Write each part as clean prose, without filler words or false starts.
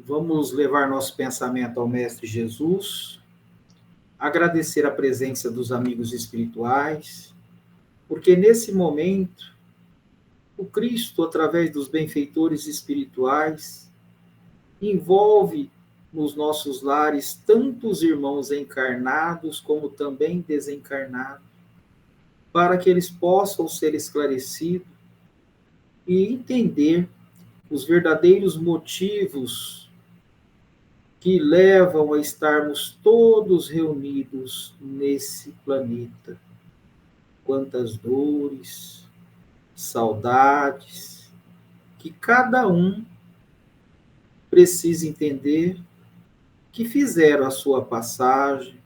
Vamos levar nosso pensamento ao Mestre Jesus, agradecer a presença dos amigos espirituais, porque nesse momento, o Cristo, através dos benfeitores espirituais, envolve nos nossos lares tantos irmãos encarnados como também desencarnados, para que eles possam ser esclarecidos e entender os verdadeiros motivos que levam a estarmos todos reunidos nesse planeta. Quantas dores, saudades, que cada um precisa entender que fizeram a sua passagem,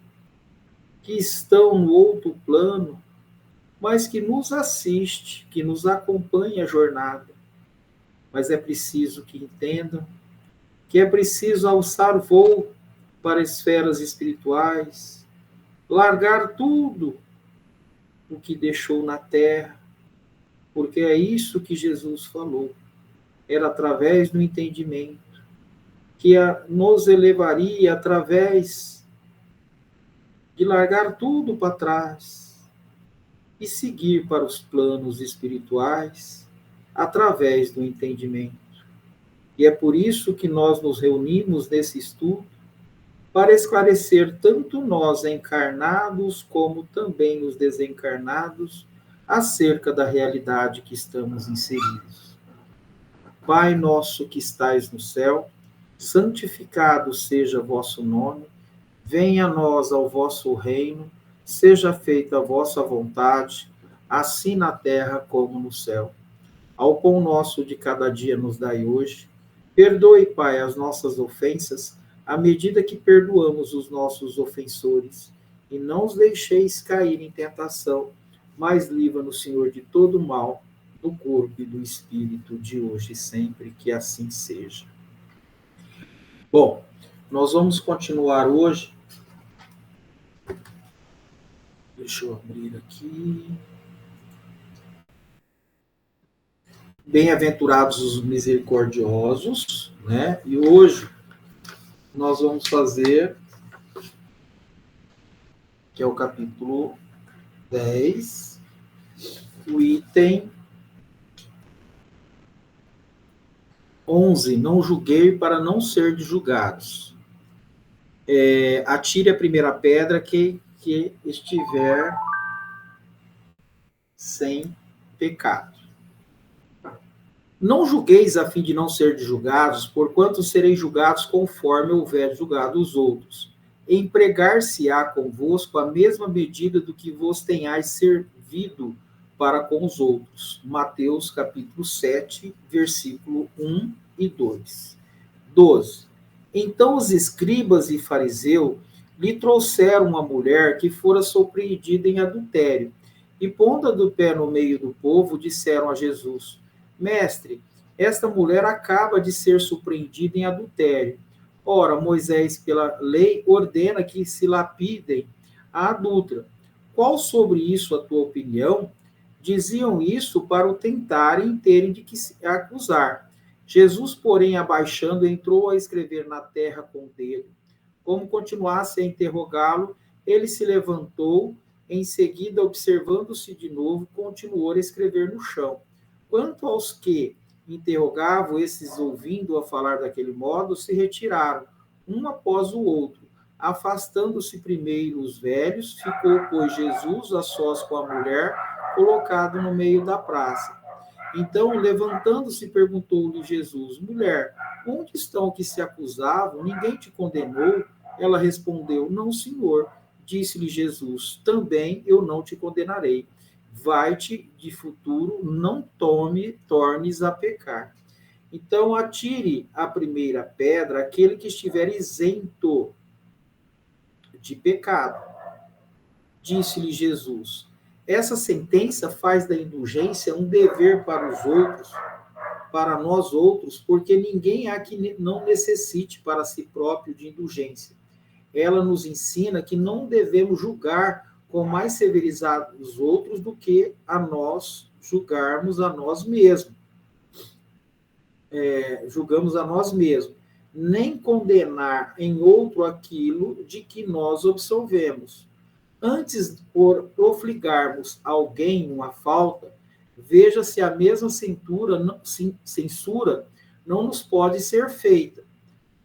que estão no outro plano, mas que nos assiste, que nos acompanha a jornada. Mas é preciso que entendam que é preciso alçar voo para esferas espirituais, largar tudo o que deixou na terra, porque é isso que Jesus falou. Era através do entendimento que nos elevaria através de largar tudo para trás e seguir para os planos espirituais através do entendimento. E é por isso que nós nos reunimos nesse estudo, para esclarecer tanto nós encarnados como também os desencarnados acerca da realidade que estamos inseridos. Pai nosso que estais no céu, santificado seja vosso nome, venha a nós ao vosso reino, seja feita a vossa vontade, assim na terra como no céu. Ao pão nosso de cada dia nos dai hoje. Perdoe, Pai, as nossas ofensas, à medida que perdoamos os nossos ofensores. E não os deixeis cair em tentação, mas livra-nos, Senhor, de todo mal, do corpo e do espírito, de hoje e sempre, que assim seja. Bom, nós vamos continuar hoje. Deixa eu abrir aqui. Bem-aventurados os misericordiosos, né? E hoje nós vamos fazer, que é o capítulo 10, o item 11, não julguei para não ser de julgados. Atire a primeira pedra que estiver sem pecado. Não julgueis a fim de não ser julgados, porquanto sereis julgados conforme houver julgado os outros. Empregar-se-á convosco a mesma medida do que vos tenhais servido para com os outros. Mateus capítulo 7, versículo 1 e 2. 12. Então os escribas e fariseus lhe trouxeram uma mulher que fora surpreendida em adultério, e pondo do pé no meio do povo, disseram a Jesus: Mestre, esta mulher acaba de ser surpreendida em adultério. Ora, Moisés, pela lei, ordena que se lapidem a adúltera. Qual sobre isso a tua opinião? Diziam isso para o tentarem e terem de que se acusar. Jesus, porém, abaixando, entrou a escrever na terra com o dedo. Como continuasse a interrogá-lo, ele se levantou, em seguida, observando-se de novo, continuou a escrever no chão. Quanto aos que interrogavam, esses, ouvindo-a falar daquele modo, se retiraram, um após o outro. Afastando-se primeiro os velhos, ficou, pois, Jesus a sós com a mulher, colocado no meio da praça. Então, levantando-se, perguntou-lhe Jesus: Mulher, onde estão que se acusavam? Ninguém te condenou? Ela respondeu: Não, Senhor. Disse-lhe Jesus: Também eu não te condenarei. Vai-te de futuro, não tornes a pecar. Então, atire a primeira pedra aquele que estiver isento de pecado. Disse-lhe Jesus: Essa sentença faz da indulgência um dever para os outros, para nós outros, porque ninguém há que não necessite para si próprio de indulgência. Ela nos ensina que não devemos julgar com mais severidade os outros do que a nós julgarmos a nós mesmos. Julgamos a nós mesmos. nem condenar em outro aquilo de que nós absolvemos. Antes, por profligarmos alguém uma falta, veja se a mesma censura não nos pode ser feita.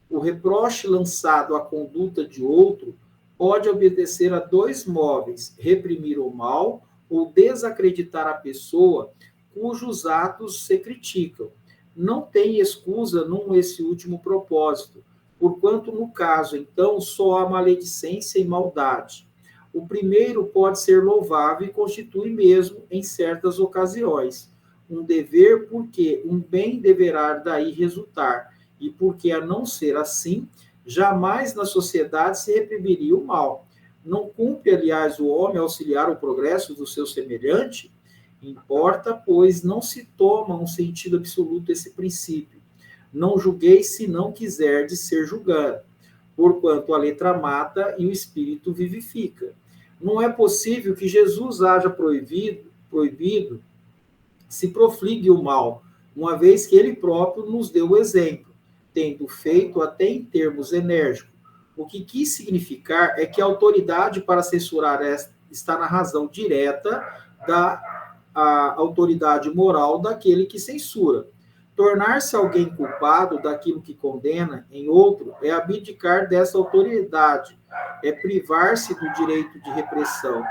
O reproche lançado à conduta de outro pode obedecer a dois móveis: reprimir o mal ou desacreditar a pessoa cujos atos se criticam. Não tem escusa esse último propósito, porquanto, no caso, então, só há maledicência e maldade. O primeiro pode ser louvável e constitui mesmo, em certas ocasiões, um dever, porque um bem deverá daí resultar, e porque, a não ser assim, jamais na sociedade se reprimiria o mal. Não cumpre, aliás, o homem auxiliar o progresso do seu semelhante? Importa, pois, não se toma um sentido absoluto esse princípio. Não julgueis se não quiserdes ser julgado, porquanto a letra mata e o espírito vivifica. Não é possível que Jesus haja proibido se profligue o mal, uma vez que ele próprio nos deu o exemplo, tendo feito até em termos enérgicos. O que quis significar é que a autoridade para censurar está na razão direta da autoridade moral daquele que censura. Tornar-se alguém culpado daquilo que condena em outro é abdicar dessa autoridade, é privar-se do direito de repressão.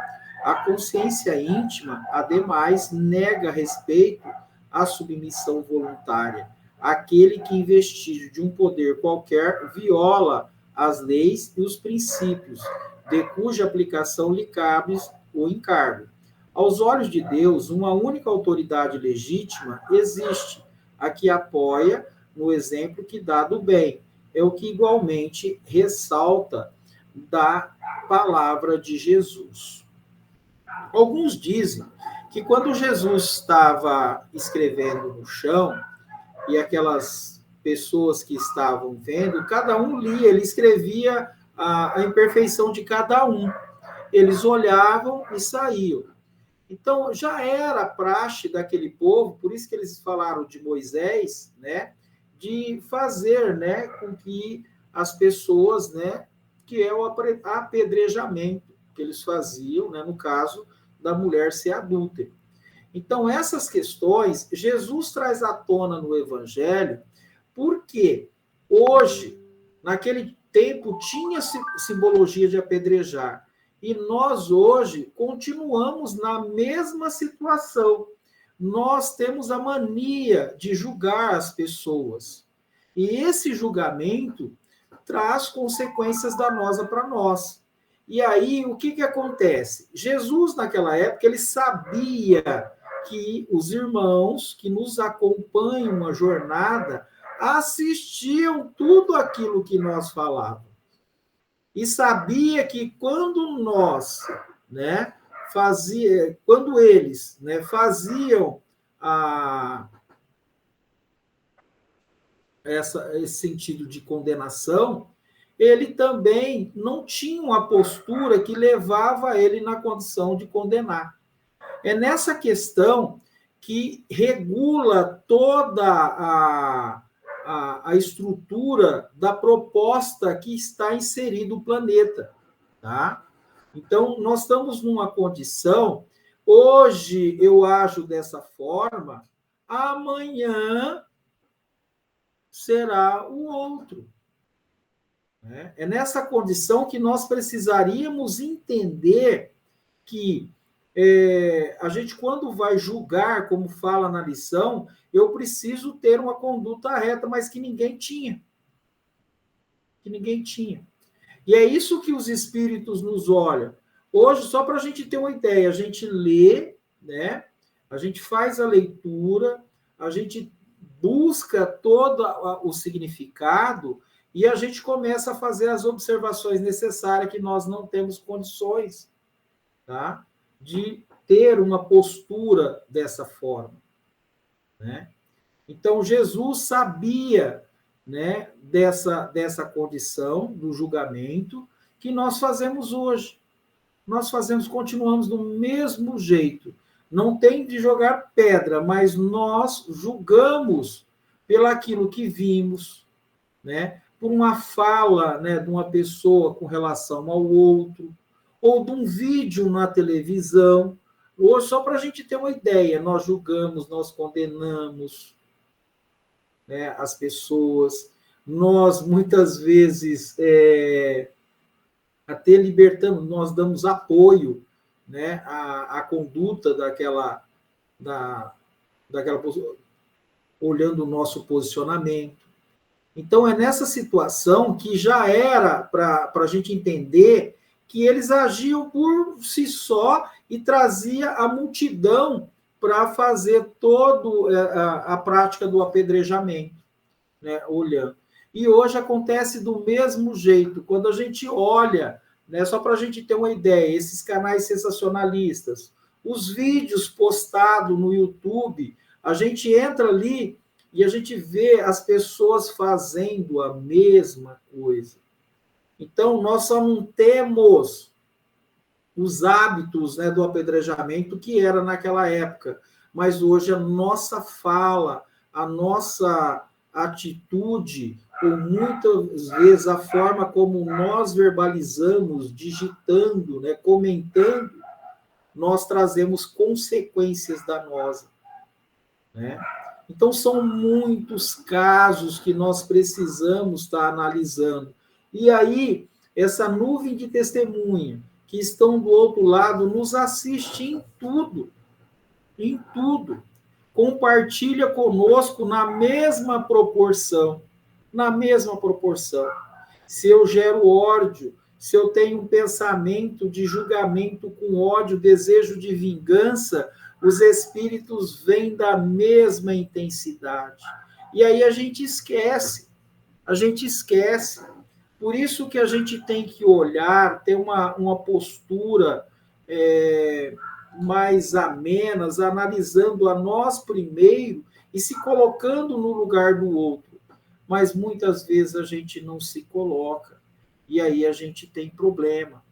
A consciência íntima, ademais, nega respeito à submissão voluntária. Aquele que, em vestígio de um poder qualquer, viola as leis e os princípios, de cuja aplicação lhe cabe o encargo. Aos olhos de Deus, uma única autoridade legítima existe, a que apoia no exemplo que dá do bem. É o que igualmente ressalta da palavra de Jesus. Alguns dizem que quando Jesus estava escrevendo no chão, e aquelas pessoas que estavam vendo, cada um lia, ele escrevia a imperfeição de cada um. Eles olhavam e saíam. Então, já era praxe daquele povo, por isso que eles falaram de Moisés, né, de fazer, né, com que as pessoas, né, que é o apedrejamento que eles faziam, né, no caso da mulher ser adúltera. Então, essas questões, Jesus traz à tona no Evangelho, porque hoje, naquele tempo, tinha simbologia de apedrejar, e nós hoje continuamos na mesma situação. Nós temos a mania de julgar as pessoas. E esse julgamento traz consequências danosas para nós. E aí, o que acontece? Jesus, naquela época, ele sabia que os irmãos que nos acompanham uma jornada assistiam tudo aquilo que nós falávamos. E sabia que quando nós, né, quando eles, né, faziam esse sentido de condenação, ele também não tinha uma postura que levava ele na condição de condenar. É nessa questão que regula toda a estrutura da proposta que está inserido o planeta, tá? Então, nós estamos numa condição, hoje eu ajo dessa forma, amanhã será o outro. Né? É nessa condição que nós precisaríamos entender que a gente, quando vai julgar, como fala na lição, eu preciso ter uma conduta reta, mas que ninguém tinha. Que ninguém tinha. E é isso que os espíritos nos olham. Hoje, só para a gente ter uma ideia, a gente lê, né? A gente faz a leitura, a gente busca todo o significado e a gente começa a fazer as observações necessárias que nós não temos condições, tá? De ter uma postura dessa forma, né? Então, Jesus sabia, né, dessa condição do julgamento que nós fazemos hoje. Nós continuamos do mesmo jeito. Não tem de jogar pedra, mas nós julgamos pelaquilo que vimos, né? por uma fala, né, de uma pessoa com relação ao outro, ou de um vídeo na televisão. Ou só para a gente ter uma ideia, nós julgamos, nós condenamos, né, as pessoas, nós muitas vezes até libertamos, nós damos apoio, né, à conduta daquela pessoa, olhando o nosso posicionamento. Então, é nessa situação que já era para a gente entender que eles agiam por si só e trazia a multidão para fazer toda a prática do apedrejamento, né, olhando. E hoje acontece do mesmo jeito. Quando a gente olha, né, só para a gente ter uma ideia, esses canais sensacionalistas, os vídeos postados no YouTube, a gente entra ali e a gente vê as pessoas fazendo a mesma coisa. Então, nós só não temos os hábitos, né, do apedrejamento que era naquela época, mas hoje a nossa fala, a nossa atitude, ou muitas vezes a forma como nós verbalizamos, digitando, né, comentando, nós trazemos consequências danosas, né? Então, são muitos casos que nós precisamos estar analisando. E aí, essa nuvem de testemunha que estão do outro lado nos assiste em tudo, em tudo. Compartilha conosco na mesma proporção, na mesma proporção. Se eu gero ódio, se eu tenho um pensamento de julgamento com ódio, desejo de vingança, os espíritos vêm da mesma intensidade. E aí a gente esquece. Por isso que a gente tem que olhar, ter uma postura mais amena, analisando a nós primeiro e se colocando no lugar do outro. Mas muitas vezes a gente não se coloca. E aí a gente tem problema.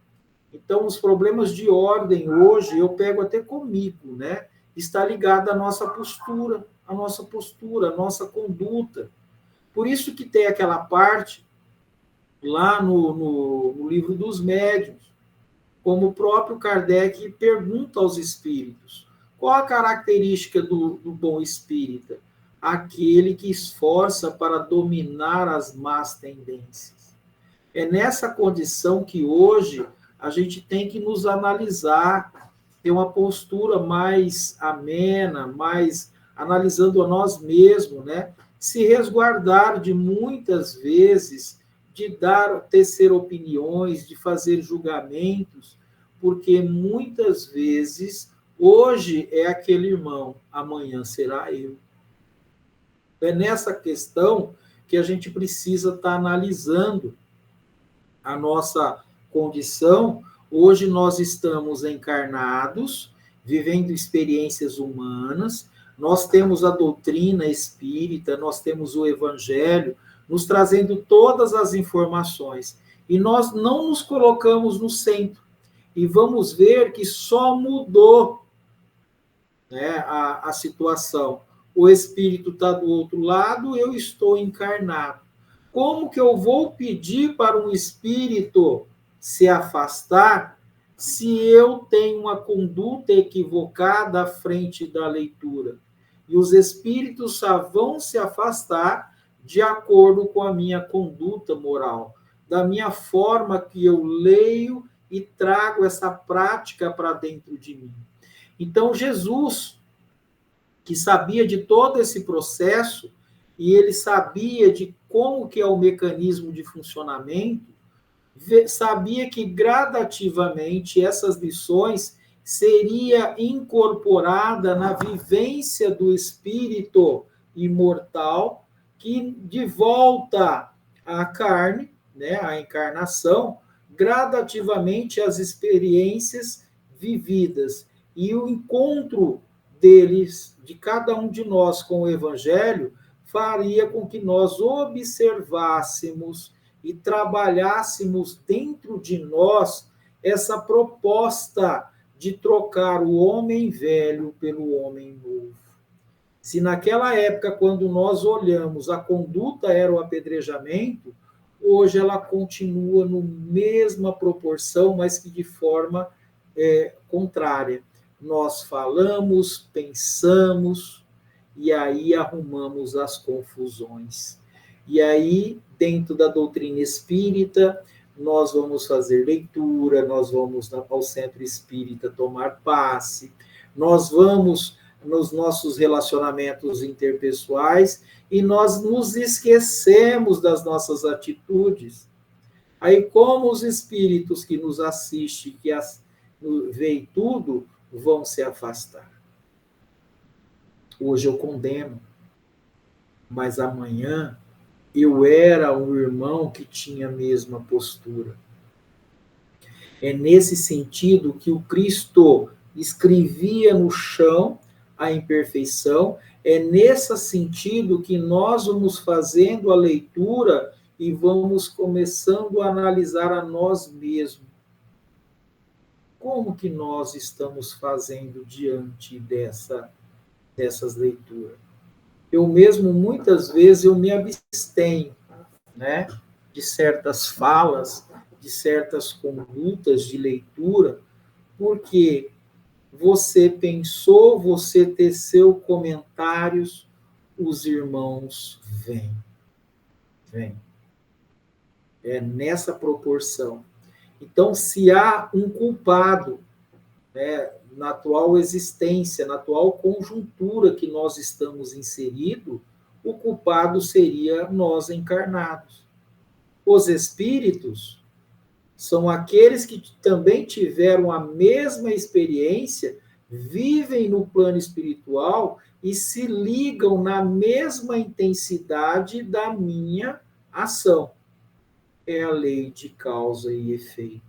Então, os problemas de ordem hoje, eu pego até comigo, né? Está ligado à nossa postura, à nossa conduta. Por isso que tem aquela parte lá no livro dos médiuns, como o próprio Kardec pergunta aos espíritos, qual a característica do bom espírita? Aquele que esforça para dominar as más tendências. É nessa condição que hoje a gente tem que nos analisar, ter uma postura mais amena, mais analisando a nós mesmos, né? Se resguardar de muitas vezes de tecer opiniões, de fazer julgamentos, porque muitas vezes hoje é aquele irmão, amanhã será eu. É nessa questão que a gente precisa estar analisando a nossa condição. Hoje nós estamos encarnados, vivendo experiências humanas, nós temos a doutrina espírita, nós temos o evangelho, nos trazendo todas as informações. E nós não nos colocamos no centro. E vamos ver que só mudou, né, a situação. O espírito está do outro lado, eu estou encarnado. Como que eu vou pedir para um espírito se afastar se eu tenho uma conduta equivocada à frente da leitura? E os espíritos só vão se afastar de acordo com a minha conduta moral, da minha forma que eu leio e trago essa prática para dentro de mim. Então, Jesus, que sabia de todo esse processo, e ele sabia de como que é o mecanismo de funcionamento, sabia que gradativamente essas lições seria incorporada na vivência do espírito imortal que de volta à carne, né, à encarnação, gradativamente as experiências vividas e o encontro deles, de cada um de nós com o evangelho, faria com que nós observássemos e trabalhássemos dentro de nós essa proposta de trocar o homem velho pelo homem novo. Se naquela época, quando nós olhamos, a conduta era o apedrejamento, hoje ela continua no mesma proporção, mas que de forma contrária. Nós falamos, pensamos, e aí arrumamos as confusões. E aí, dentro da doutrina espírita, nós vamos fazer leitura, nós vamos ao centro espírita tomar passe, nós vamos nos nossos relacionamentos interpessoais e nós nos esquecemos das nossas atitudes. Aí, como os espíritos que nos assistem, que veem tudo, vão se afastar. Hoje eu condeno, mas amanhã eu era um irmão que tinha a mesma postura. É nesse sentido que o Cristo escrevia no chão a imperfeição, é nesse sentido que nós vamos fazendo a leitura e vamos começando a analisar a nós mesmos. Como que nós estamos fazendo diante dessas leituras? Eu mesmo, muitas vezes, eu me abstenho, né, de certas falas, de certas condutas de leitura, porque você pensou, você teceu comentários, os irmãos vêm. É nessa proporção. Então, se há um culpado, né, na atual existência, na atual conjuntura que nós estamos inseridos, o culpado seria nós encarnados. Os espíritos são aqueles que também tiveram a mesma experiência, vivem no plano espiritual e se ligam na mesma intensidade da minha ação. É a lei de causa e efeito.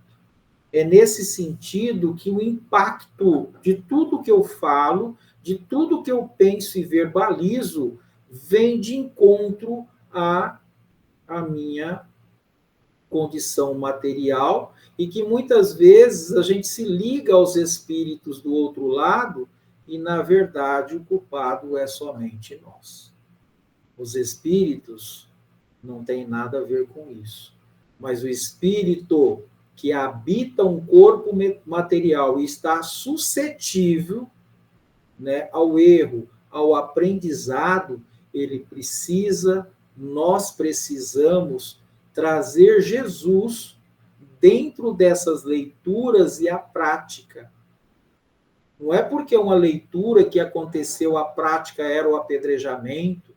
É nesse sentido que o impacto de tudo que eu falo, de tudo que eu penso e verbalizo, vem de encontro à minha condição material e que muitas vezes a gente se liga aos espíritos do outro lado e, na verdade, o culpado é somente nós. Os espíritos não têm nada a ver com isso. Mas o espírito que habita um corpo material e está suscetível, né, ao erro, ao aprendizado, nós precisamos trazer Jesus dentro dessas leituras e a prática. Não é porque uma leitura que aconteceu, a prática era o apedrejamento,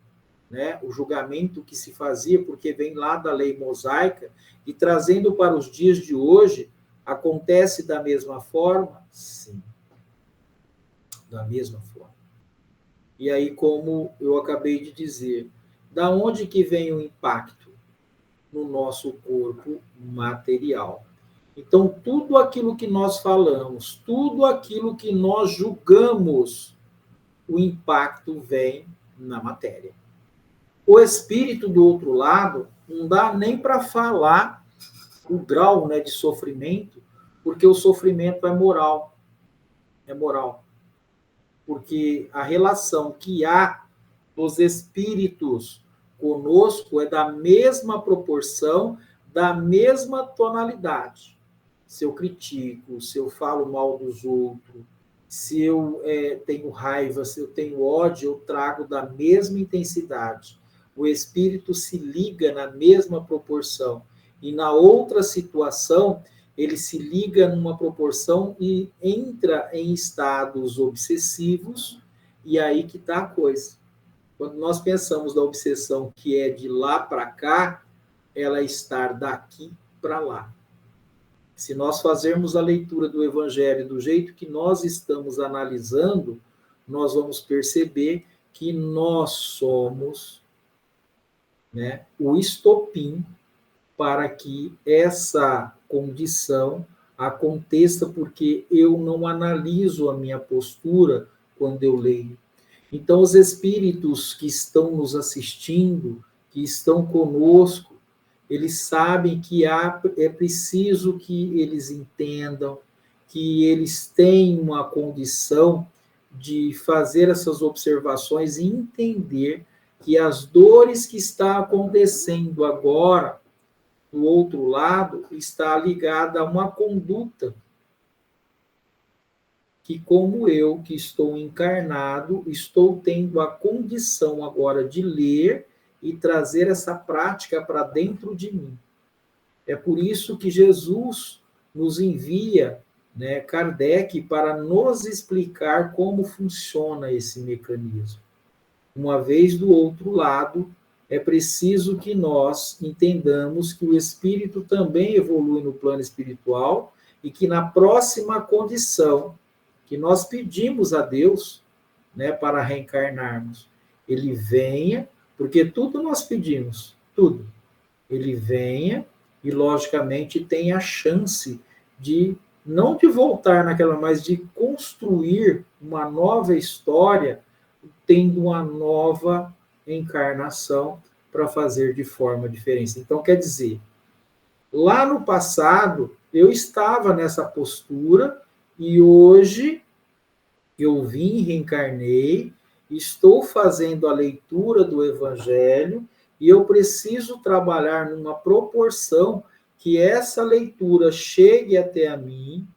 né, o julgamento que se fazia, porque vem lá da lei mosaica, e trazendo para os dias de hoje, acontece da mesma forma? Sim. Da mesma forma. E aí, como eu acabei de dizer, da onde que vem o impacto? No nosso corpo material. Então, tudo aquilo que nós falamos, tudo aquilo que nós julgamos, o impacto vem na matéria. O espírito do outro lado, não dá nem para falar o grau, né, de sofrimento, porque o sofrimento é moral. É moral. Porque a relação que há dos espíritos conosco é da mesma proporção, da mesma tonalidade. Se eu critico, se eu falo mal dos outros, se eu tenho raiva, se eu tenho ódio, eu trago da mesma intensidade. O espírito se liga na mesma proporção. E na outra situação, ele se liga numa proporção e entra em estados obsessivos, e aí que está a coisa. Quando nós pensamos da obsessão que é de lá para cá, ela está daqui para lá. Se nós fazermos a leitura do Evangelho do jeito que nós estamos analisando, nós vamos perceber que nós somos, né, o estopim para que essa condição aconteça, porque eu não analiso a minha postura quando eu leio. Então, os espíritos que estão nos assistindo, que estão conosco, eles sabem que é preciso que eles entendam, que eles têm uma condição de fazer essas observações e entender que as dores que estão acontecendo agora do outro lado está ligada a uma conduta que, como eu, que estou encarnado, estou tendo a condição agora de ler e trazer essa prática para dentro de mim. É por isso que Jesus nos envia, né, Kardec, para nos explicar como funciona esse mecanismo. Uma vez do outro lado, é preciso que nós entendamos que o espírito também evolui no plano espiritual e que na próxima condição que nós pedimos a Deus, né, para reencarnarmos, ele venha, porque tudo nós pedimos, tudo. Ele venha e, logicamente, tem a chance de, não de voltar naquela, mas de construir uma nova história, tendo uma nova encarnação para fazer de forma diferente. Então, quer dizer, lá no passado, eu estava nessa postura e hoje eu vim, reencarnei, estou fazendo a leitura do Evangelho e eu preciso trabalhar numa proporção que essa leitura chegue até a mim,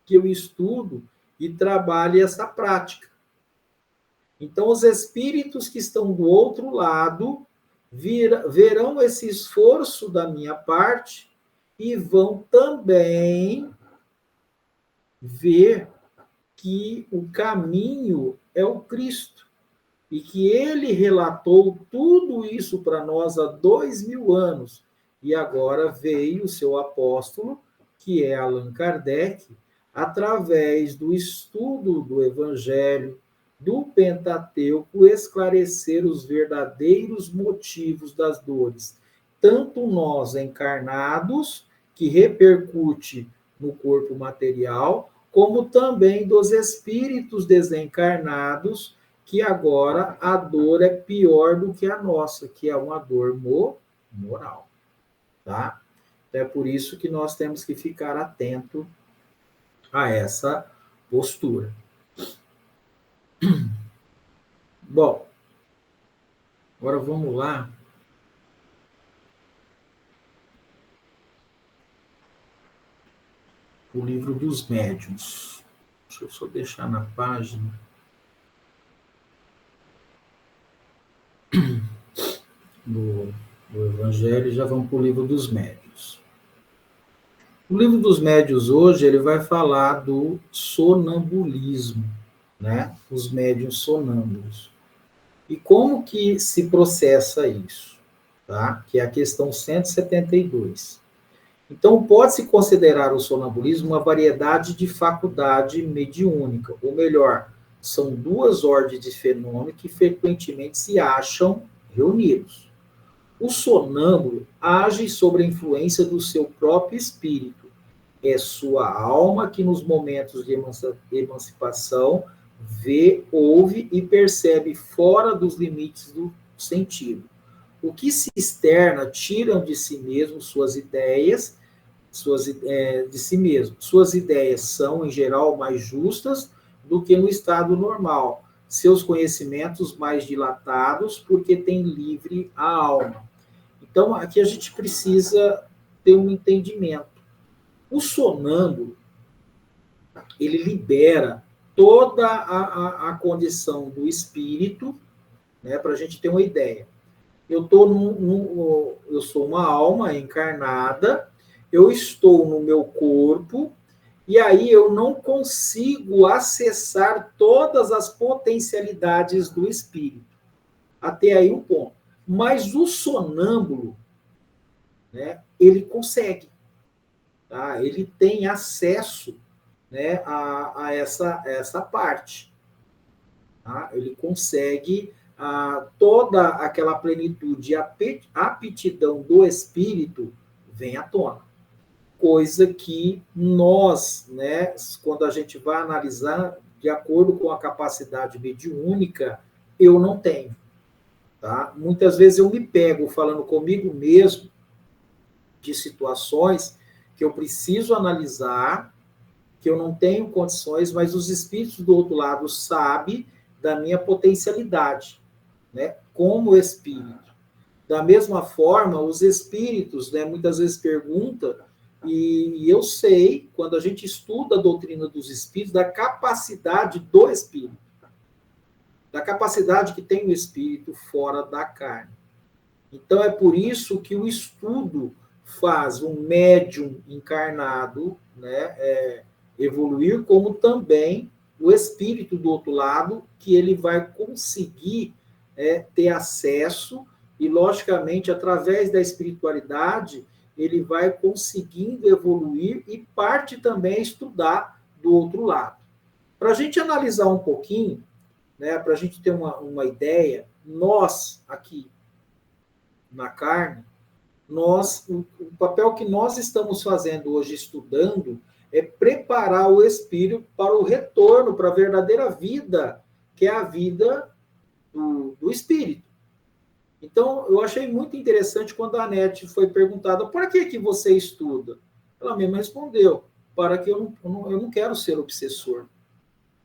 que eu estudo e trabalhe essa prática. Então, os espíritos que estão do outro lado verão esse esforço da minha parte e vão também ver que o caminho é o Cristo e que ele relatou tudo isso para nós há 2000 anos e agora veio o seu apóstolo, que é Allan Kardec, através do estudo do Evangelho, do Pentateuco, esclarecer os verdadeiros motivos das dores, tanto nós encarnados, que repercute no corpo material, como também dos espíritos desencarnados, que agora a dor é pior do que a nossa, que é uma dor moral, tá? É por isso que nós temos que ficar atento a essa postura. Bom, agora vamos lá. O livro dos médiuns. Deixa eu só deixar na página. Do Evangelho, já vamos para o livro dos médiuns. O livro dos médiuns hoje, ele vai falar do sonambulismo, né? Os médiuns sonâmbulos. E como que se processa isso, tá? Que é a questão 172. Então, pode-se considerar o sonambulismo uma variedade de faculdade mediúnica, ou melhor, são duas ordens de fenômenos que frequentemente se acham reunidos. O sonâmbulo age sob a influência do seu próprio espírito. É sua alma que, nos momentos de emancipação, vê, ouve e percebe fora dos limites do sentido. O que se externa tiram de si mesmo suas ideias, de si mesmo. Suas ideias são, em geral, mais justas do que no estado normal. Seus conhecimentos mais dilatados, porque tem livre a alma. Então, aqui a gente precisa ter um entendimento. O sonâmbulo, ele libera toda a condição do espírito, né, para a gente ter uma ideia. Eu sou uma alma encarnada, eu estou no meu corpo, e aí eu não consigo acessar todas as potencialidades do espírito. Até aí um ponto. Mas o sonâmbulo, né, ele consegue. Tá? Ele tem acesso, né, a essa parte. Tá? Ele consegue toda aquela plenitude, a aptidão do espírito vem à tona. Coisa que nós, né, quando a gente vai analisar, de acordo com a capacidade mediúnica, eu não tenho. Tá? Muitas vezes eu me pego falando comigo mesmo de situações que eu preciso analisar, que eu não tenho condições, mas os espíritos do outro lado sabem da minha potencialidade, né, como espírito. Da mesma forma, os espíritos, né, muitas vezes perguntam, e eu sei, quando a gente estuda a doutrina dos espíritos, da capacidade do espírito, da capacidade que tem o espírito fora da carne. Então, é por isso que o estudo faz um médium encarnado, né, evoluir, como também o espírito do outro lado, que ele vai conseguir ter acesso, e, logicamente, através da espiritualidade, ele vai conseguindo evoluir e parte também a estudar do outro lado. Para a gente analisar um pouquinho, né, para a gente ter uma ideia, nós aqui na carne, o papel que nós estamos fazendo hoje, estudando, é preparar o espírito para o retorno, para a verdadeira vida, que é a vida do espírito. Então, eu achei muito interessante quando a Anete foi perguntada, para que você estuda? Ela mesma respondeu, para que eu não quero ser obsessor.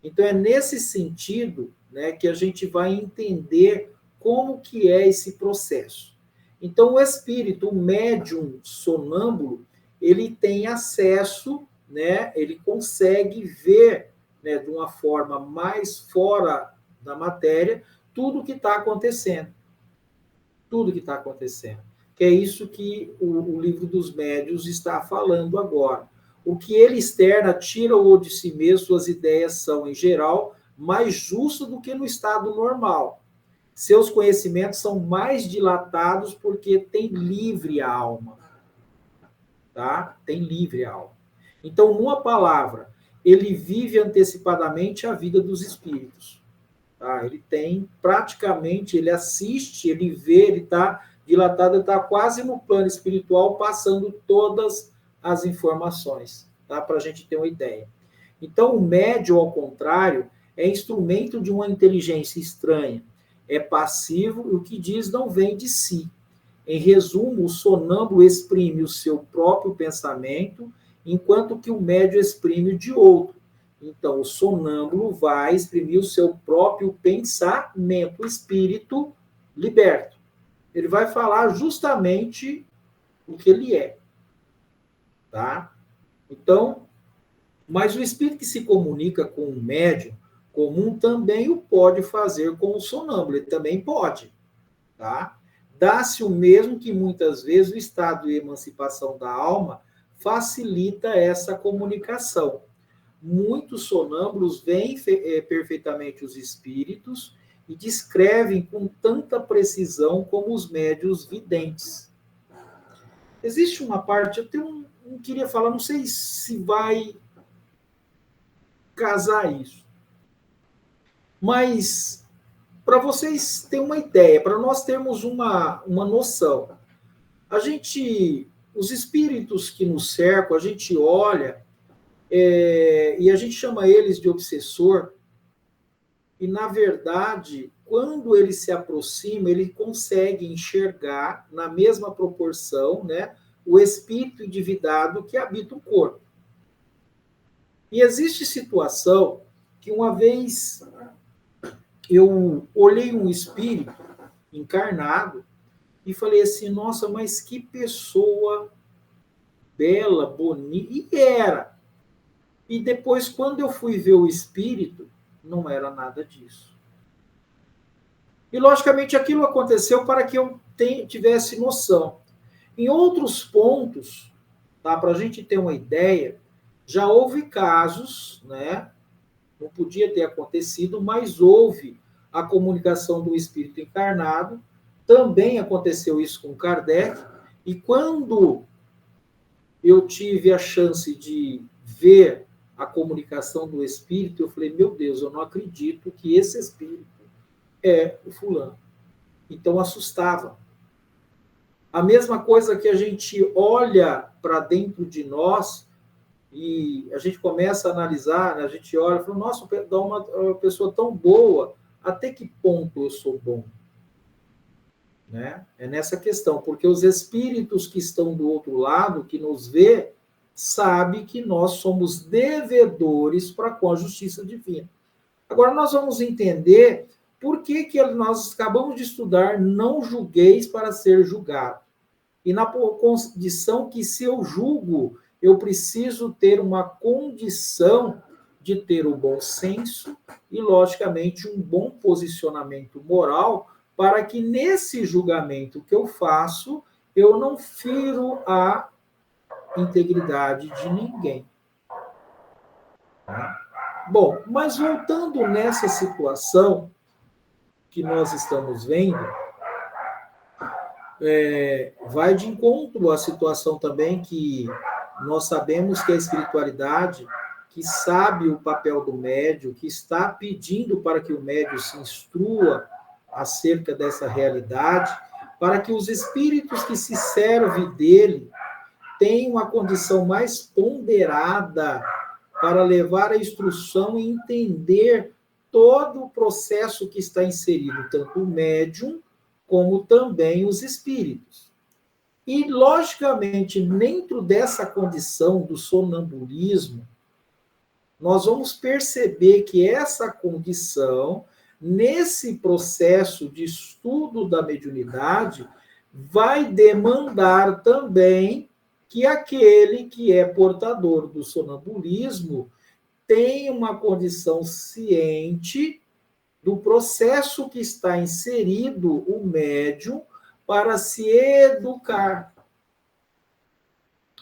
Então, é nesse sentido, né, que a gente vai entender como que é esse processo. Então, o espírito, o médium sonâmbulo, ele tem acesso, né, ele consegue ver, né, de uma forma mais fora da matéria, tudo que está acontecendo. Tudo que está acontecendo. Que é isso que o livro dos médiuns está falando agora. O que ele externa, tira-o de si mesmo, suas ideias são, em geral, mais justas do que no estado normal. Seus conhecimentos são mais dilatados porque tem livre a alma. Tá? Tem livre a alma. Então, numa palavra, ele vive antecipadamente a vida dos espíritos. Tá? Ele tem, praticamente, ele assiste, ele vê, ele está dilatado, ele está quase no plano espiritual, passando todas as informações, tá? Para a gente ter uma ideia. Então, o médium, ao contrário, é instrumento de uma inteligência estranha. É passivo e o que diz não vem de si. Em resumo, o sonâmbulo exprime o seu próprio pensamento, enquanto que o médium exprime o de outro. Então, o sonâmbulo vai exprimir o seu próprio pensamento, o espírito liberto. Ele vai falar justamente o que ele é. Tá? Então, mas o espírito que se comunica com o médium comum também o pode fazer com o sonâmbulo, ele também pode. Tá? Dá-se o mesmo que muitas vezes o estado de emancipação da alma facilita essa comunicação. Muitos sonâmbulos veem perfeitamente os espíritos e descrevem com tanta precisão como os médiuns videntes. Existe uma parte, eu queria falar, não sei se vai casar isso, mas para vocês terem uma ideia, para nós termos uma noção, os espíritos que nos cercam, a gente olha e a gente chama eles de obsessor, e, na verdade, quando ele se aproxima, ele consegue enxergar, na mesma proporção, né, o espírito endividado que habita o corpo. E existe situação que, uma vez, eu olhei um espírito encarnado e falei assim, nossa, mas que pessoa bela, bonita, e era. E depois, quando eu fui ver o espírito, não era nada disso. E, logicamente, aquilo aconteceu para que eu tivesse noção. Em outros pontos, tá, para a gente ter uma ideia, já houve casos, né, não podia ter acontecido, mas houve a comunicação do espírito encarnado, também aconteceu isso com Kardec, e quando eu tive a chance de ver a comunicação do espírito, eu falei, meu Deus, eu não acredito que esse espírito é o fulano. Então, assustava. A mesma coisa que a gente olha para dentro de nós e a gente começa a analisar, né? A gente olha e fala, nossa, dá uma pessoa tão boa, até que ponto eu sou bom? Né? É nessa questão, porque os espíritos que estão do outro lado, que nos vê, sabe que nós somos devedores para com a justiça divina. Agora, nós vamos entender Por que nós acabamos de estudar não julgueis para ser julgado? E na condição que, se eu julgo, eu preciso ter uma condição de ter o bom senso e, logicamente, um bom posicionamento moral para que, nesse julgamento que eu faço, eu não firo a integridade de ninguém. Bom, mas voltando nessa situação que nós estamos vendo, vai de encontro à situação também que nós sabemos que a espiritualidade, que sabe o papel do médium, que está pedindo para que o médium se instrua acerca dessa realidade, para que os espíritos que se servem dele tenham uma condição mais ponderada para levar a instrução e entender todo o processo que está inserido, tanto o médium como também os espíritos. E, logicamente, dentro dessa condição do sonambulismo, nós vamos perceber que essa condição, nesse processo de estudo da mediunidade, vai demandar também que aquele que é portador do sonambulismo tenha uma condição ciente do processo que está inserido o médium para se educar.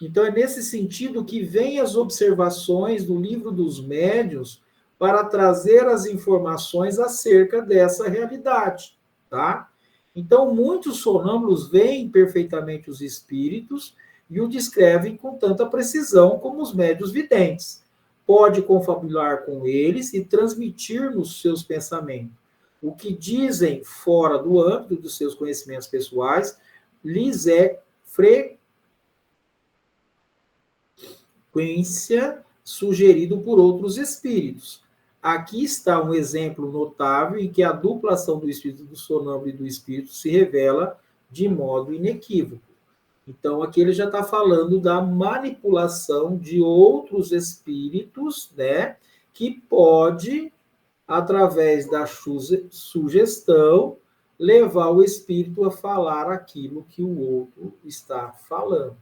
Então, é nesse sentido que vêm as observações do Livro dos Médiuns para trazer as informações acerca dessa realidade, tá? Então, muitos sonâmbulos veem perfeitamente os espíritos e o descrevem com tanta precisão como os médiuns videntes. Pode confabular com eles e transmitir-nos seus pensamentos. O que dizem fora do âmbito dos seus conhecimentos pessoais lhes é frequência sugerido por outros espíritos. Aqui está um exemplo notável em que a duplação do espírito do sonâmbulo e do espírito se revela de modo inequívoco. Então, aqui ele já está falando da manipulação de outros espíritos, né, que pode, através da sugestão, levar o espírito a falar aquilo que o outro está falando.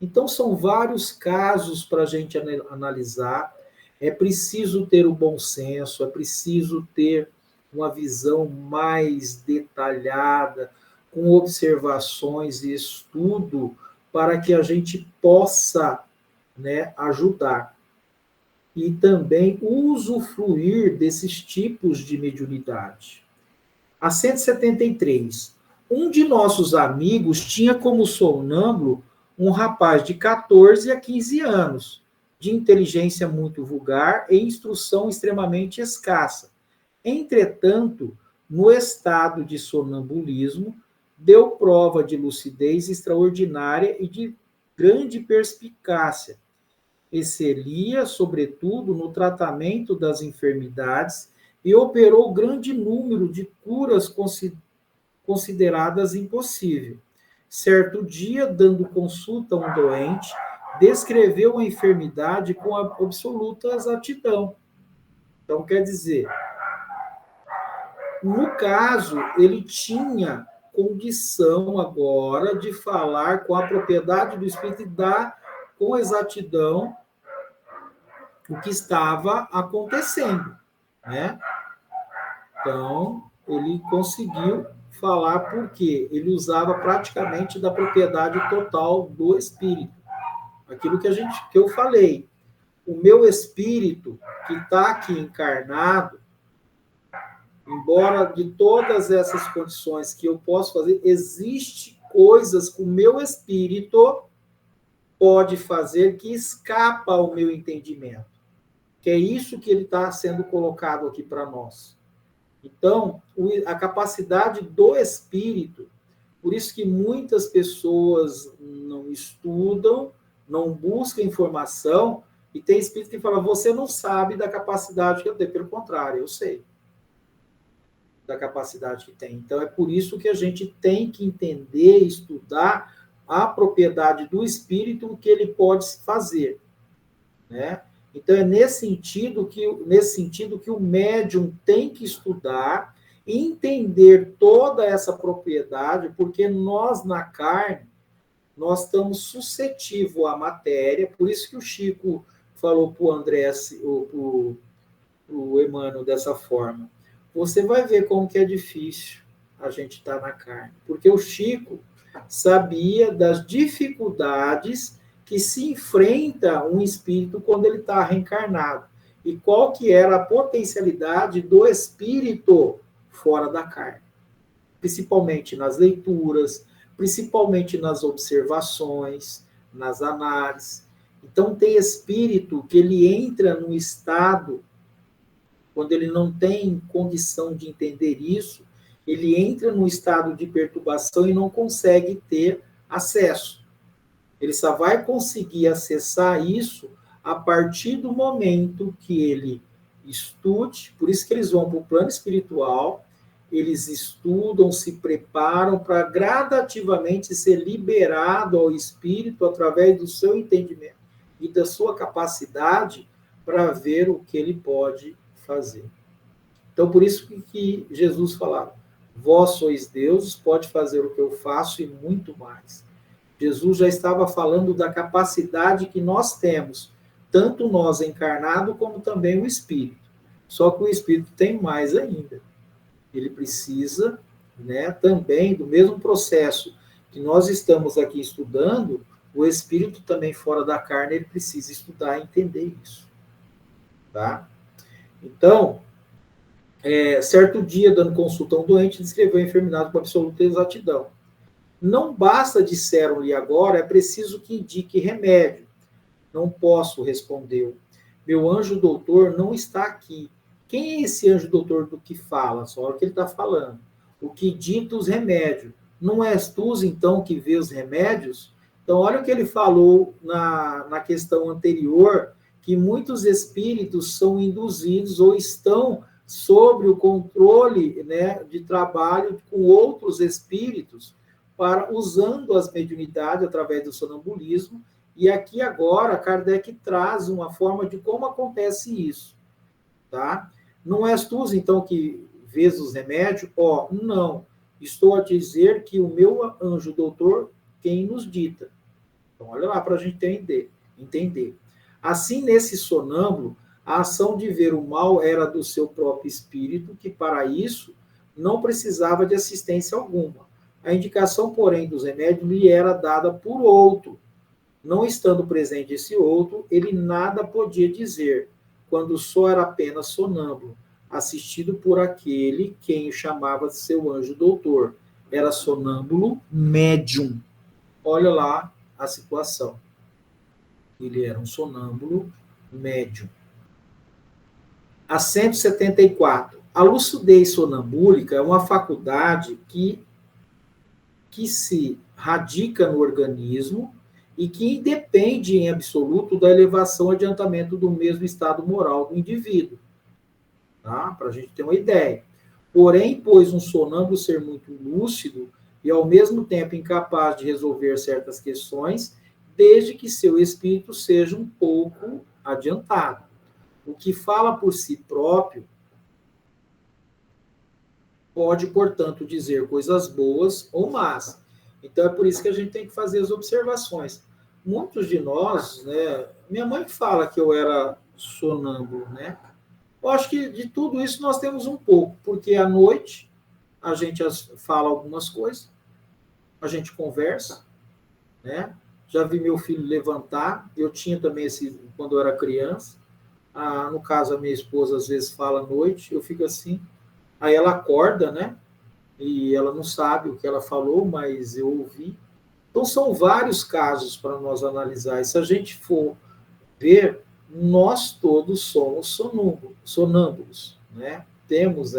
Então, são vários casos para a gente analisar. É preciso ter o bom senso, é preciso ter uma visão mais detalhada, com observações e estudo, para que a gente possa, né, ajudar. E também usufruir desses tipos de mediunidade. A 173. Um de nossos amigos tinha como sonâmbulo um rapaz de 14 a 15 anos, de inteligência muito vulgar e instrução extremamente escassa. Entretanto, no estado de sonambulismo, deu prova de lucidez extraordinária e de grande perspicácia. Excelia, sobretudo, no tratamento das enfermidades e operou grande número de curas consideradas impossíveis. Certo dia, dando consulta a um doente, descreveu a enfermidade com absoluta exatidão. Então, quer dizer, no caso, ele tinha condição agora de falar com a propriedade do espírito e dar com exatidão o que estava acontecendo, né? Então, ele conseguiu falar porque ele usava praticamente da propriedade total do espírito. Aquilo que eu falei. O meu espírito, que está aqui encarnado, embora de todas essas condições que eu posso fazer, existe coisas que o meu espírito pode fazer que escapa ao meu entendimento. Que é isso que ele está sendo colocado aqui para nós. Então, a capacidade do espírito, por isso que muitas pessoas não estudam, não buscam informação, e tem espírito que fala, você não sabe da capacidade que eu tenho. Pelo contrário, eu sei da capacidade que tem. Então, é por isso que a gente tem que entender, estudar a propriedade do espírito, o que ele pode fazer, né? Então, é nesse sentido que o médium tem que estudar entender toda essa propriedade, porque nós, na carne, nós estamos suscetíveis à matéria, por isso que o Chico falou para o André, o Emmanuel, dessa forma. Você vai ver como que é difícil a gente estar na carne, porque o Chico sabia das dificuldades que se enfrenta um espírito quando ele está reencarnado, e qual que era a potencialidade do espírito fora da carne, principalmente nas leituras, principalmente nas observações, nas análises. Então, tem espírito que ele entra num estado, quando ele não tem condição de entender isso, ele entra num estado de perturbação e não consegue ter acesso. Ele só vai conseguir acessar isso a partir do momento que ele estude, por isso que eles vão para o plano espiritual, eles estudam, se preparam para gradativamente ser liberado ao espírito através do seu entendimento e da sua capacidade para ver o que ele pode fazer. Então, por isso que Jesus falava, vós sois deuses, pode fazer o que eu faço e muito mais. Jesus já estava falando da capacidade que nós temos, tanto nós encarnado como também o espírito. Só que o espírito tem mais ainda. Ele precisa, né, também do mesmo processo que nós estamos aqui estudando, o espírito também fora da carne, ele precisa estudar e entender isso. Tá? Então, certo dia, dando consulta a um doente, descreveu a enfermidade com absoluta exatidão. Não basta, disseram-lhe agora, é preciso que indique remédio. Não posso, respondeu. Meu anjo doutor não está aqui. Quem é esse anjo doutor do que fala? Só o que ele está falando. O que dita os remédios. Não és tu, então, que vê os remédios? Então, olha o que ele falou na questão anterior, que muitos espíritos são induzidos ou estão sob o controle, né, de trabalho com outros espíritos, usando as mediunidades através do sonambulismo. E aqui agora, Kardec traz uma forma de como acontece isso. Tá? Não és tu, então, que vês os remédios? Não. Estou a dizer que o meu anjo doutor quem nos dita. Então, olha lá para a gente entender. Assim, nesse sonâmbulo, a ação de ver o mal era do seu próprio espírito, que para isso não precisava de assistência alguma. A indicação, porém, dos remédios lhe era dada por outro. Não estando presente esse outro, ele nada podia dizer, quando só era apenas sonâmbulo, assistido por aquele quem o chamava de seu anjo doutor. Era sonâmbulo médium. Olha lá a situação. Ele era um sonâmbulo médium. A 174. A lucidez sonambúlica é uma faculdade que se radica no organismo e que independe em absoluto da elevação e adiantamento do mesmo estado moral do indivíduo. Tá? Para a gente ter uma ideia. Porém, pois um sonâmbulo ser muito lúcido e ao mesmo tempo incapaz de resolver certas questões, desde que seu espírito seja um pouco adiantado. O que fala por si próprio pode, portanto, dizer coisas boas ou más. Então, é por isso que a gente tem que fazer as observações. Muitos de nós, né, minha mãe fala que eu era sonâmbulo, né? Eu acho que de tudo isso nós temos um pouco, porque à noite a gente fala algumas coisas, a gente conversa, né? Já vi meu filho levantar, eu tinha também quando eu era criança. No caso, a minha esposa às vezes fala à noite, eu fico assim, aí ela acorda, né? E ela não sabe o que ela falou, mas eu ouvi. Então, são vários casos para nós analisar. E se a gente for ver, nós todos somos sonâmbulos, né? Temos,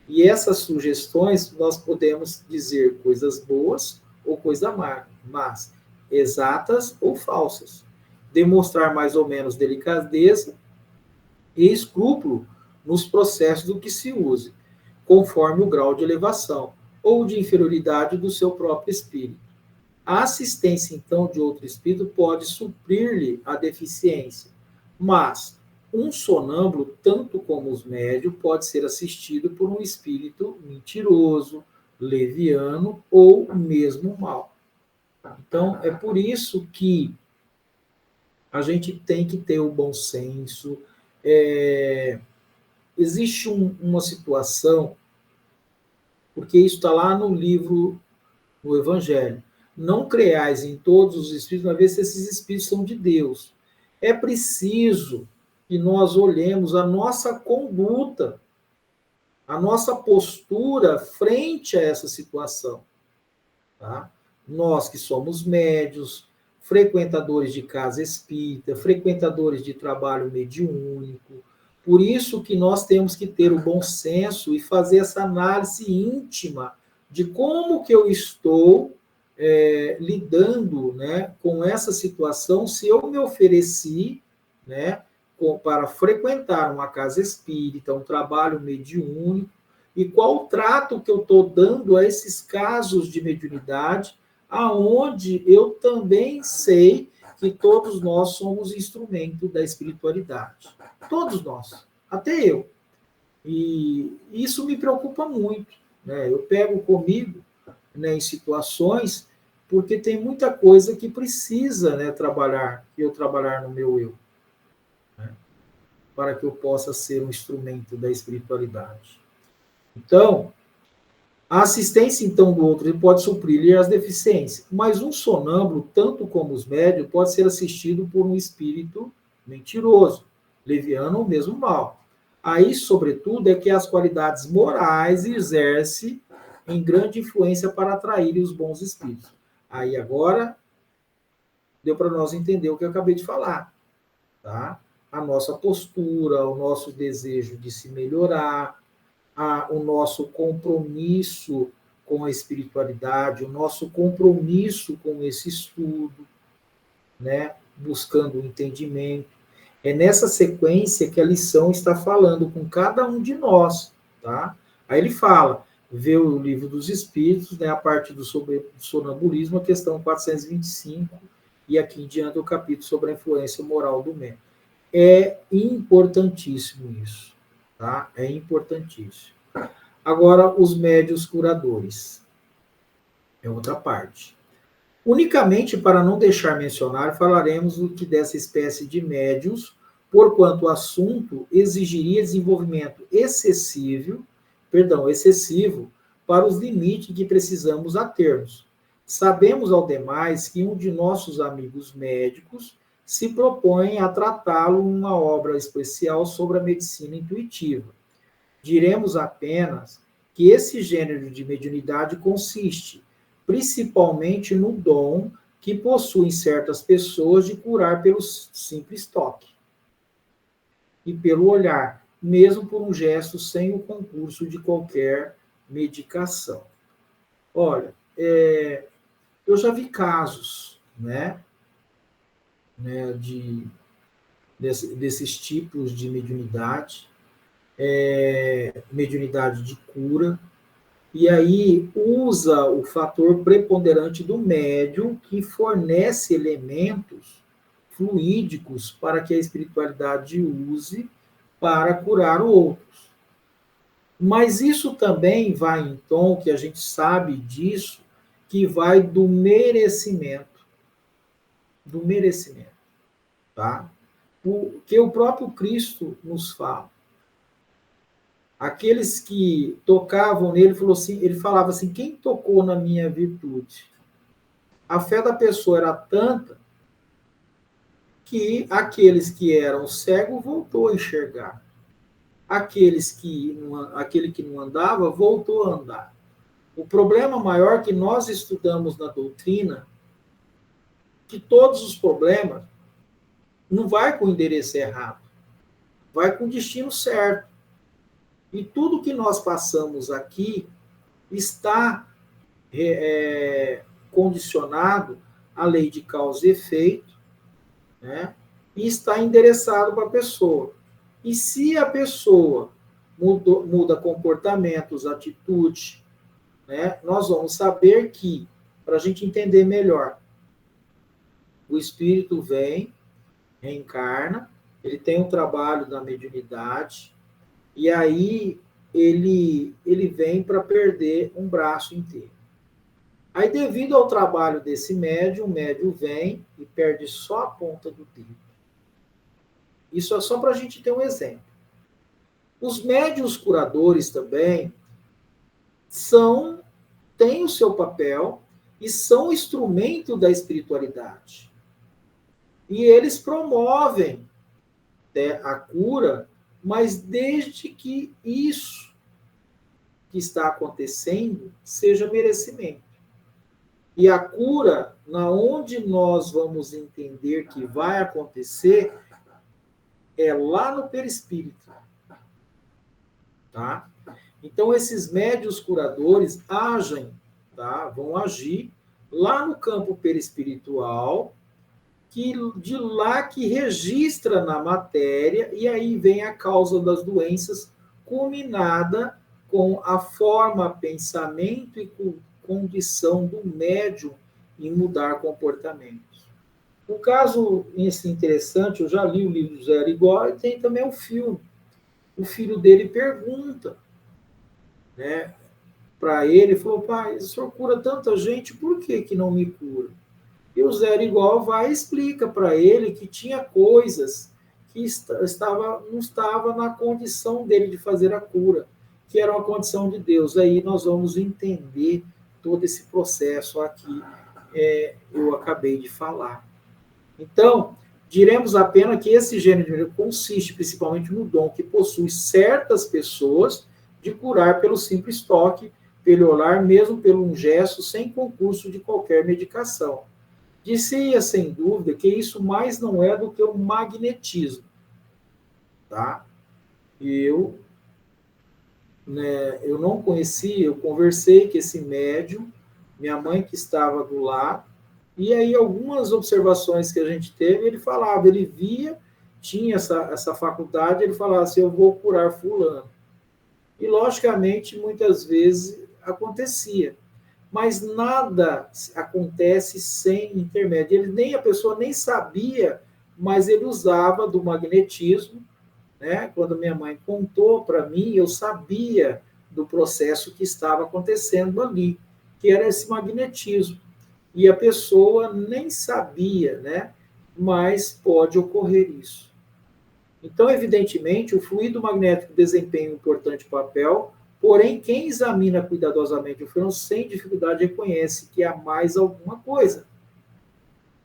E essas sugestões, nós podemos dizer coisas boas ou coisas más, exatas ou falsas. Demonstrar mais ou menos delicadeza e escrúpulo nos processos do que se use, conforme o grau de elevação ou de inferioridade do seu próprio espírito. A assistência, então, de outro espírito pode suprir-lhe a deficiência, mas Um sonâmbulo, tanto como os médios, pode ser assistido por um espírito mentiroso, leviano ou mesmo mau. Então, é por isso que a gente tem que ter o bom senso. Existe uma situação, porque isso está lá no livro, no Evangelho. Não creais em todos os espíritos, mas ver se esses espíritos são de Deus. É preciso que nós olhemos a nossa conduta, a nossa postura frente a essa situação. Tá? Nós que somos médios, frequentadores de casa espírita, frequentadores de trabalho mediúnico, por isso que nós temos que ter o bom senso e fazer essa análise íntima de como que eu estou lidando, né, com essa situação, se eu me ofereci, né, para frequentar uma casa espírita, um trabalho mediúnico, e qual o trato que eu estou dando a esses casos de mediunidade, aonde eu também sei que todos nós somos instrumento da espiritualidade. Todos nós, até eu. E isso me preocupa muito. Né? Eu pego comigo, né, em situações, porque tem muita coisa que precisa, né, eu trabalhar no meu eu, né, para que eu possa ser um instrumento da espiritualidade. Então, a assistência, então, do outro pode suprir-lhe as deficiências, mas um sonâmbulo, tanto como os médios, pode ser assistido por um espírito mentiroso, leviano ou mesmo mau. Aí, sobretudo, é que as qualidades morais exercem em grande influência para atrair os bons espíritos. Aí, agora, deu para nós entender o que eu acabei de falar, tá? A nossa postura, o nosso desejo de se melhorar, o nosso compromisso com a espiritualidade, o nosso compromisso com esse estudo, né? Buscando o entendimento. É nessa sequência que a lição está falando com cada um de nós, tá? Aí ele fala, vê o livro dos Espíritos, né, a parte do sonambulismo, a questão 425, e aqui em diante o capítulo sobre a influência moral do médium. É importantíssimo isso, tá? É importantíssimo. Agora, os médios curadores. É outra parte. Unicamente para não deixar mencionar, falaremos o que dessa espécie de médios, porquanto o assunto exigiria desenvolvimento excessivo para os limites que precisamos atermos. Sabemos ao demais que um de nossos amigos médicos se propõe a tratá-lo numa obra especial sobre a medicina intuitiva. Diremos apenas que esse gênero de mediunidade consiste principalmente no dom que possuem certas pessoas de curar pelo simples toque e pelo olhar, mesmo por um gesto sem o concurso de qualquer medicação. Olha, eu já vi casos, né, desses tipos de mediunidade, mediunidade de cura, e aí usa o fator preponderante do médium, que fornece elementos fluídicos para que a espiritualidade use para curar outros. Mas isso também vai em tom, que a gente sabe disso, que vai do merecimento, tá? Porque o próprio Cristo nos fala. Aqueles que tocavam nele, ele falava assim, quem tocou na minha virtude? A fé da pessoa era tanta que aqueles que eram cegos voltou a enxergar. Aquele que não andava voltou a andar. O problema maior é que nós estudamos na doutrina que todos os problemas não vai com o endereço errado, vai com o destino certo. E tudo que nós passamos aqui está condicionado à lei de causa e efeito, né? E está endereçado para a pessoa. E se a pessoa muda comportamentos, atitudes, né, nós vamos saber que, para a gente entender melhor, o espírito vem, reencarna, Ele tem um trabalho da mediunidade, e aí ele vem para perder um braço inteiro. Aí, devido ao trabalho desse médium, o médium vem e perde só a ponta do dedo. Isso é só para a gente ter um exemplo. Os médiuns curadores também têm o seu papel e são instrumento da espiritualidade. E eles promovem, né, a cura, mas desde que isso que está acontecendo seja merecimento. E a cura, na onde nós vamos entender que vai acontecer, é lá no perispírito. Tá? Então, esses médios curadores agem, tá? Vão agir lá no campo perispiritual, que de lá que registra na matéria, e aí vem a causa das doenças, culminada com a forma, pensamento e condição do médium em mudar comportamentos. Um caso interessante, eu já li o livro do Zé Arigó, e tem também o filme. O filho dele pergunta, né, para ele, falou: pai, o senhor cura tanta gente, por que não me cura? E o Zé Arigó vai e explica para ele que tinha coisas que não estava na condição dele de fazer a cura, que era uma condição de Deus. Aí nós vamos entender todo esse processo aqui, eu acabei de falar. Então, diremos apenas que esse gênero consiste principalmente no dom que possui certas pessoas de curar pelo simples toque, pelo olhar, mesmo pelo um gesto, sem concurso de qualquer medicação. Dizia, sem dúvida, que isso mais não é do que o magnetismo. Tá? Eu não conhecia, eu conversei com esse médium, minha mãe que estava do lado, e aí algumas observações que a gente teve, ele falava, ele via, tinha essa faculdade, ele falava assim: eu vou curar fulano. E, logicamente, muitas vezes acontecia. Mas nada acontece sem intermédio. A pessoa nem sabia, mas ele usava do magnetismo, né? Quando minha mãe contou para mim, eu sabia do processo que estava acontecendo ali, que era esse magnetismo. E a pessoa nem sabia, né? Mas pode ocorrer isso. Então, evidentemente, o fluido magnético desempenha um importante papel, porém, quem examina cuidadosamente o fenômeno sem dificuldade reconhece que há mais alguma coisa.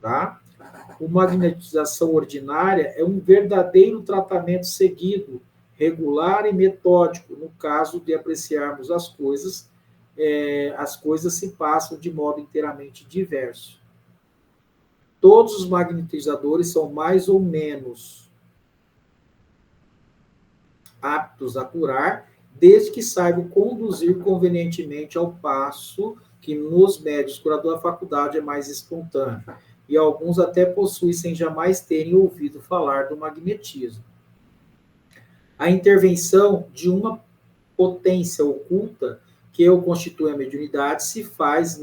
Tá? A magnetização ordinária é um verdadeiro tratamento seguido, regular e metódico, no caso de apreciarmos as coisas se passam de modo inteiramente diverso. Todos os magnetizadores são mais ou menos aptos a curar, desde que saibam conduzir convenientemente, ao passo que nos médios curadores a faculdade é mais espontânea, e alguns até possuem sem jamais terem ouvido falar do magnetismo. A intervenção de uma potência oculta que constitui a mediunidade se faz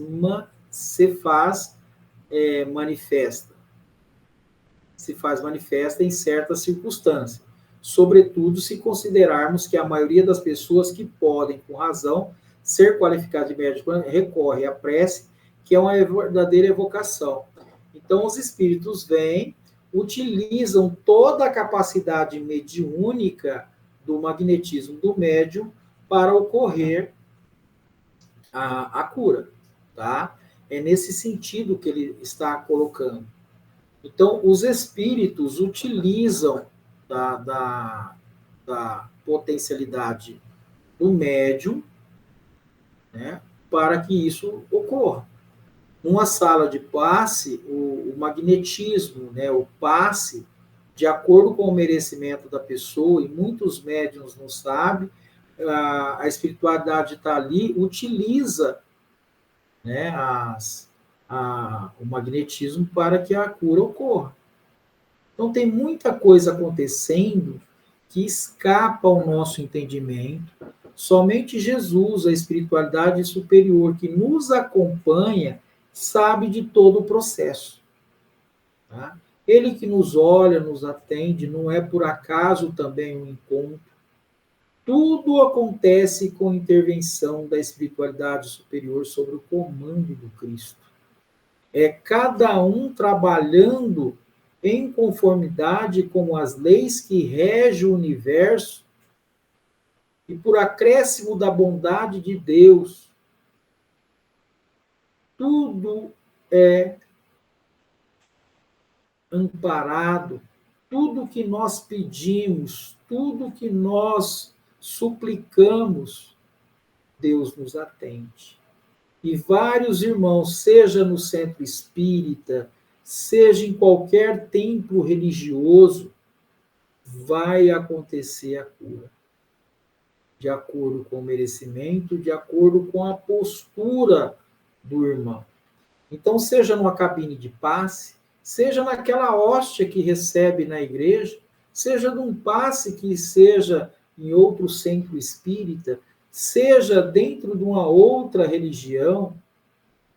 manifesta em certas circunstâncias, sobretudo se considerarmos que a maioria das pessoas que podem, com razão, ser qualificadas de médium recorre à prece, que é uma verdadeira evocação. Então, os espíritos vêm, utilizam toda a capacidade mediúnica do magnetismo do médium para ocorrer a cura, tá? É nesse sentido que ele está colocando. Então, os espíritos utilizam da potencialidade do médium, né, para que isso ocorra. Numa sala de passe, o magnetismo, né, o passe, de acordo com o merecimento da pessoa, e muitos médiums não sabem, a espiritualidade está ali, utiliza, né, o magnetismo para que a cura ocorra. Então, tem muita coisa acontecendo que escapa ao nosso entendimento. Somente Jesus, a espiritualidade superior que nos acompanha, sabe de todo o processo. Tá? Ele que nos olha, nos atende, não é por acaso também um encontro. Tudo acontece com intervenção da espiritualidade superior sobre o comando do Cristo. É cada um trabalhando em conformidade com as leis que regem o universo e por acréscimo da bondade de Deus. Tudo é amparado, tudo que nós pedimos, tudo que nós suplicamos, Deus nos atende. E vários irmãos, seja no centro espírita, seja em qualquer templo religioso, vai acontecer a cura. De acordo com o merecimento, de acordo com a postura do irmão. Então, seja numa cabine de passe, seja naquela hóstia que recebe na igreja, seja num passe que seja em outro centro espírita, seja dentro de uma outra religião,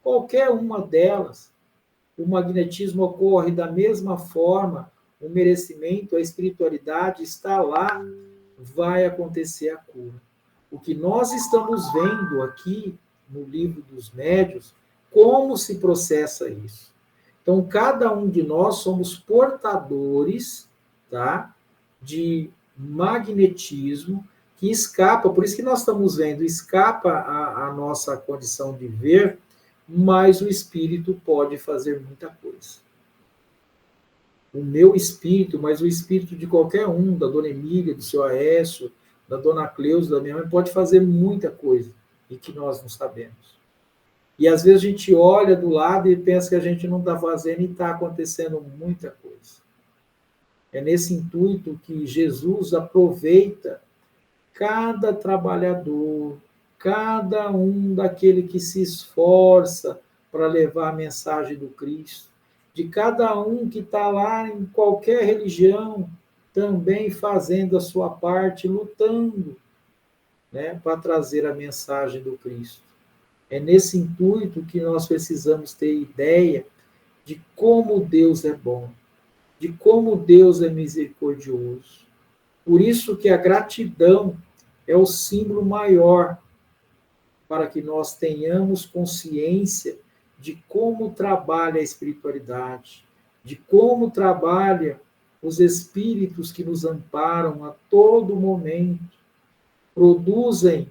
qualquer uma delas, o magnetismo ocorre da mesma forma, o merecimento, a espiritualidade está lá, vai acontecer a cura. O que nós estamos vendo aqui no livro dos médiuns, como se processa isso. Então, cada um de nós somos portadores, tá, de magnetismo que escapa, por isso que nós estamos vendo, escapa a nossa condição de ver, mas o espírito pode fazer muita coisa. O meu espírito, mas o espírito de qualquer um, da dona Emília, do seu Aécio, da dona Cleusa, da minha mãe, pode fazer muita coisa e que nós não sabemos. E às vezes a gente olha do lado e pensa que a gente não está fazendo e está acontecendo muita coisa. É nesse intuito que Jesus aproveita cada trabalhador, cada um daquele que se esforça para levar a mensagem do Cristo, de cada um que está lá em qualquer religião, também fazendo a sua parte, lutando, né, para trazer a mensagem do Cristo. É nesse intuito que nós precisamos ter ideia de como Deus é bom, de como Deus é misericordioso. Por isso que a gratidão é o símbolo maior para que nós tenhamos consciência de como trabalha a espiritualidade, de como trabalha os espíritos que nos amparam a todo momento, produzem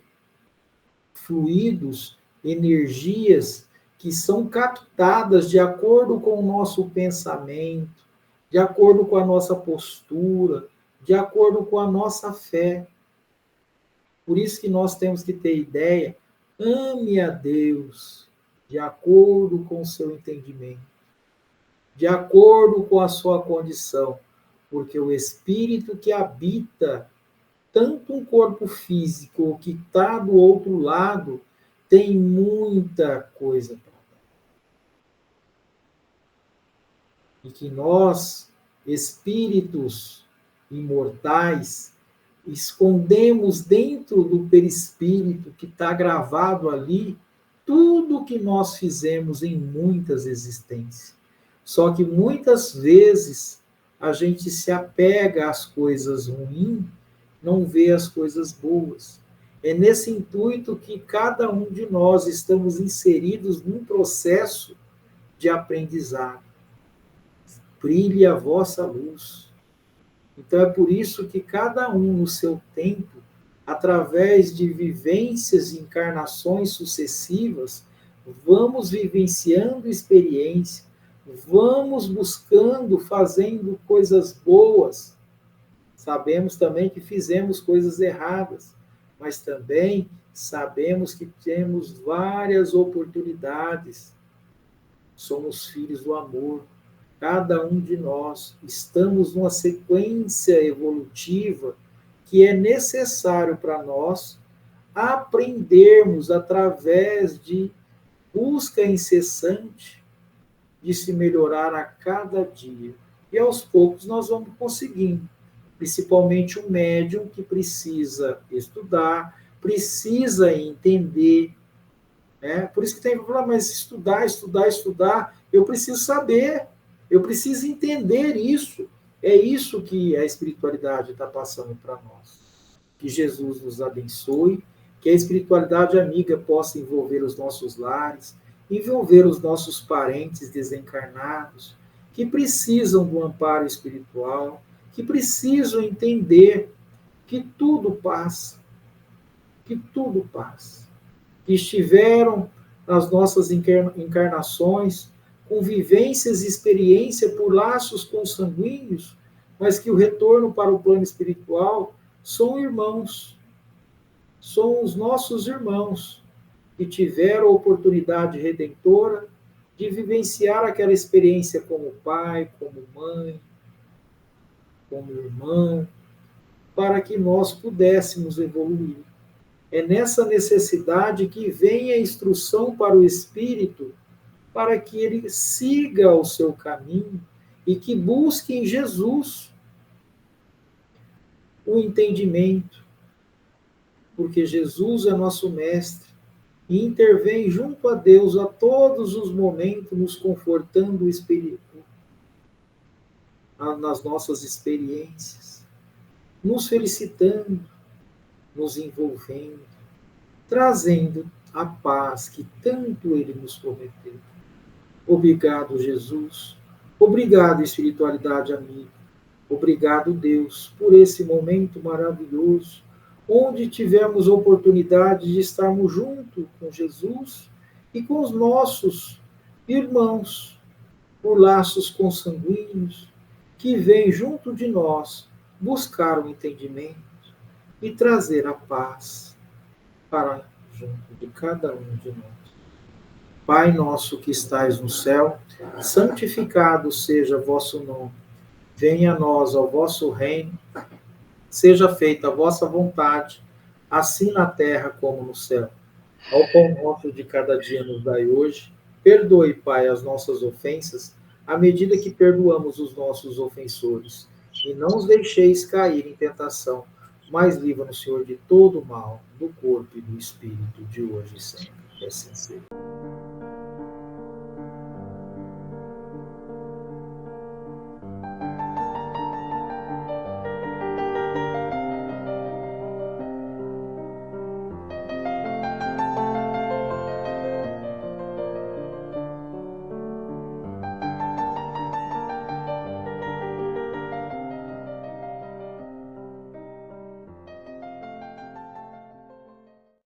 fluidos, energias que são captadas de acordo com o nosso pensamento, de acordo com a nossa postura, de acordo com a nossa fé. Por isso que nós temos que ter ideia, ame a Deus de acordo com o seu entendimento, de acordo com a sua condição, porque o espírito que habita tanto um corpo físico que está do outro lado tem muita coisa para dar. E que nós, espíritos imortais, escondemos dentro do perispírito que está gravado ali tudo que nós fizemos em muitas existências. Só que muitas vezes a gente se apega às coisas ruins, não vê as coisas boas. É nesse intuito que cada um de nós estamos inseridos num processo de aprendizado. Brilhe a vossa luz. Então é por isso que cada um no seu tempo, através de vivências e encarnações sucessivas, vamos vivenciando experiência, vamos buscando, fazendo coisas boas. Sabemos também que fizemos coisas erradas, mas também sabemos que temos várias oportunidades. Somos filhos do amor. Cada um de nós estamos numa sequência evolutiva que é necessário para nós aprendermos através de busca incessante de se melhorar a cada dia. E aos poucos nós vamos conseguindo. Principalmente o médium que precisa estudar, precisa entender. Né? Por isso que tem que falar, mas estudar, eu preciso saber. Eu preciso entender isso. É isso que a espiritualidade está passando para nós. Que Jesus nos abençoe, que a espiritualidade amiga possa envolver os nossos lares, envolver os nossos parentes desencarnados, que precisam do amparo espiritual, que precisam entender que tudo passa, que tudo passa. Que estiveram nas nossas encarnações, com vivências e experiência por laços consanguíneos, mas que o retorno para o plano espiritual são irmãos, são os nossos irmãos que tiveram a oportunidade redentora de vivenciar aquela experiência como pai, como mãe, como irmão, para que nós pudéssemos evoluir. É nessa necessidade que vem a instrução para o espírito, para que ele siga o seu caminho e que busque em Jesus o entendimento, porque Jesus é nosso mestre e intervém junto a Deus a todos os momentos, nos confortando o espírito nas nossas experiências, nos felicitando, nos envolvendo, trazendo a paz que tanto ele nos prometeu. Obrigado, Jesus. Obrigado, espiritualidade amiga. Obrigado, Deus, por esse momento maravilhoso, onde tivemos oportunidade de estarmos junto com Jesus e com os nossos irmãos, por laços consanguíneos, que vêm junto de nós buscar o entendimento e trazer a paz para junto de cada um de nós. Pai nosso que estais no céu, santificado seja vosso nome. Venha a nós o vosso reino, seja feita a vossa vontade, assim na terra como no céu. Ao pão nosso de cada dia nos dai hoje. Perdoe, Pai, as nossas ofensas, à medida que perdoamos os nossos ofensores. E não os deixeis cair em tentação, mas livra-nos, Senhor, de todo o mal, do corpo e do espírito, de hoje e sempre. Que assim seja.